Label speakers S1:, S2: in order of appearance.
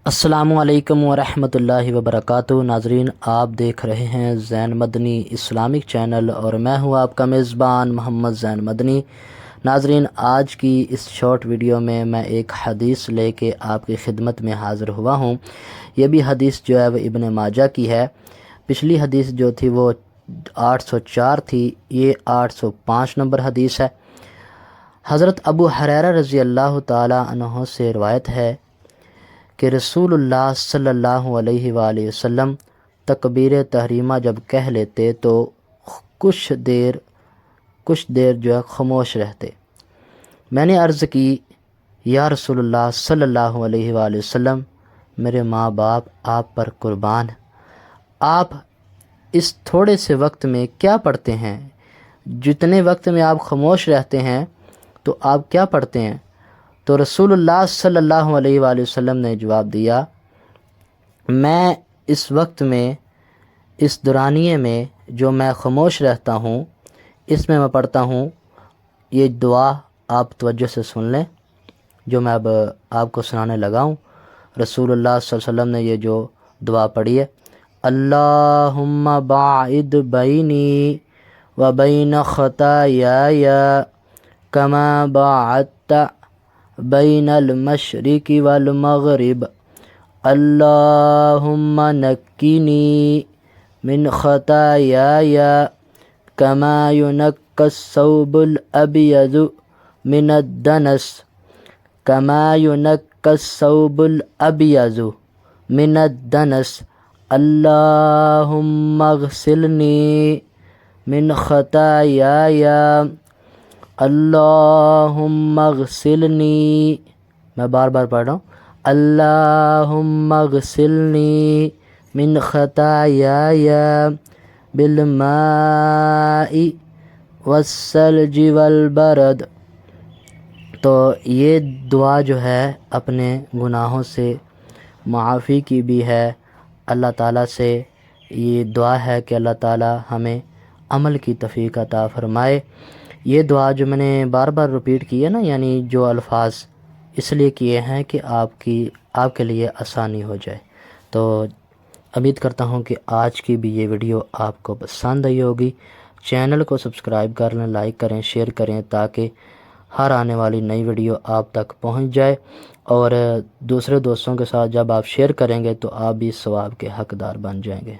S1: السلام علیکم ورحمۃ اللہ وبرکاتہ۔ ناظرین، آپ دیکھ رہے ہیں زین مدنی اسلامک چینل اور میں ہوں آپ کا میزبان محمد زین مدنی۔ ناظرین، آج کی اس شارٹ ویڈیو میں ایک حدیث لے کے آپ کی خدمت میں حاضر ہوا ہوں۔ یہ بھی حدیث جو ہے وہ ابن ماجہ کی ہے۔ پچھلی حدیث جو تھی وہ 804 تھی، یہ 805 نمبر حدیث ہے۔ حضرت ابو ہریرہ رضی اللہ تعالی عنہ سے روایت ہے کہ رسول اللہ صلی اللہ علیہ وآلہ وسلم تکبیر تحریمہ جب کہہ لیتے تو کچھ دیر جو ہے خاموش رہتے۔ میں نے عرض کی، یا رسول اللہ صلی اللہ علیہ وآلہ وسلم، میرے ماں باپ آپ پر قربان، آپ اس تھوڑے سے وقت میں کیا پڑھتے ہیں؟ جتنے وقت میں آپ خاموش رہتے ہیں تو آپ کیا پڑھتے ہیں؟ تو رسول اللہ صلی اللہ علیہ وآلہ وسلم نے جواب دیا، میں اس وقت میں، اس دورانیے میں جو میں خاموش رہتا ہوں، اس میں پڑھتا ہوں یہ دعا۔ آپ توجہ سے سن لیں جو میں اب آپ کو سنانے لگا ہوں۔ رسول اللہ صلی اللہ علیہ وسلم نے یہ جو دعا پڑھی ہے، اللہم باعد بینی و بین خطایای کما باعدت بین المشرق والمغرب، اللہم نقنی من خطایای کما ینقی الثوب الابیض من الدنس، کما ینقی الثوب الابیض من الدنس، اللہم اغسلنی من خطایای، اللہم اغسلنی، میں بار بار پڑھ رہا ہوں، اللہم اغسلنی من خطایای بالماء والثلج والبرد۔ تو یہ دعا جو ہے اپنے گناہوں سے معافی کی بھی ہے۔ اللہ تعالیٰ سے یہ دعا ہے کہ اللہ تعالیٰ ہمیں عمل کی توفیق عطا فرمائے۔ یہ دعا جو میں نے بار بار ریپیٹ کی ہے نا، یعنی جو الفاظ اس لیے کیے ہیں کہ آپ کے لیے آسانی ہو جائے۔ تو امید کرتا ہوں کہ آج کی بھی یہ ویڈیو آپ کو پسند آئی ہوگی۔ چینل کو سبسکرائب کر لیں، لائک کریں، شیئر کریں تاکہ ہر آنے والی نئی ویڈیو آپ تک پہنچ جائے، اور دوسرے دوستوں کے ساتھ جب آپ شیئر کریں گے تو آپ بھی ثواب کے حقدار بن جائیں گے۔